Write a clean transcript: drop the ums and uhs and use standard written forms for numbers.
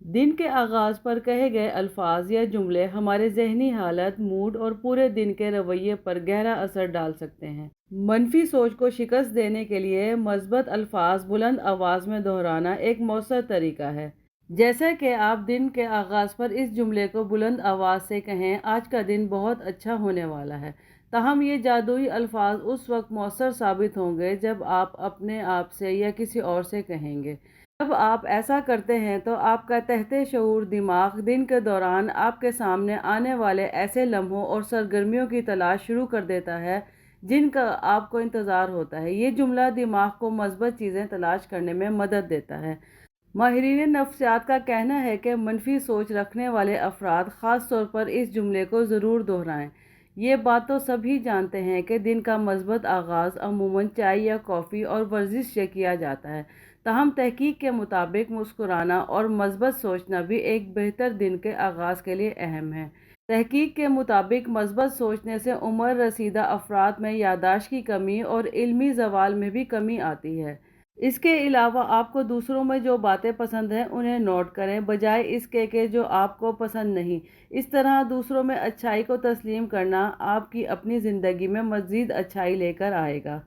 दिन के आगाज़ पर कहे गए अल्फाज या जुमले हमारे ज़हनी हालत, मूड और पूरे दिन के रवैये पर गहरा असर डाल सकते हैं। मनफी सोच को शिकस्त देने के लिए मस्बत अल्फाज बुलंद आवाज़ में दोहराना एक मौसर तरीका है। जैसा कि आप दिन के आगाज़ पर इस जुमले को बुलंद आवाज़ से कहें, आज का दिन बहुत अच्छा होने वाला है। ताहम ये जादुई अल्फाज उस वक्त मौसर साबित होंगे जब आप अपने आप से या किसी और से कहेंगे। जब आप ऐसा करते हैं तो आपका तहते शऊर दिमाग दिन के दौरान आपके सामने आने वाले ऐसे लम्हों और सरगर्मियों की तलाश शुरू कर देता है जिनका आपको इंतज़ार होता है। ये जुमला दिमाग को मस्बत चीज़ें तलाश करने में मदद देता है। माहिरीन नफ्सियात का कहना है कि मनफी सोच रखने वाले अफराद ख़ास तौर पर इस जुमले को ज़रूर दोहराएं। ये बात तो सभी जानते हैं कि दिन का मस्बत आगाज़ अमूमन चाय या कॉफ़ी और वर्जिश से किया जाता है। ताहम तहकीक के मुताबिक मुस्कुराना और मस्बत सोचना भी एक बेहतर दिन के आगाज़ के लिए अहम है। तहकीक के मुताबिक मस्बत सोचने से उम्र रसीदा अफराद में यादाश्त की कमी और इल्मी ज़वाल में भी कमी आती है। इसके अलावा आपको दूसरों में जो बातें पसंद हैं उन्हें नोट करें, बजाय इसके कि जो आपको पसंद नहीं। इस तरह दूसरों में अच्छाई को तस्लीम करना आपकी अपनी ज़िंदगी में मज़ीद अच्छाई लेकर आएगा।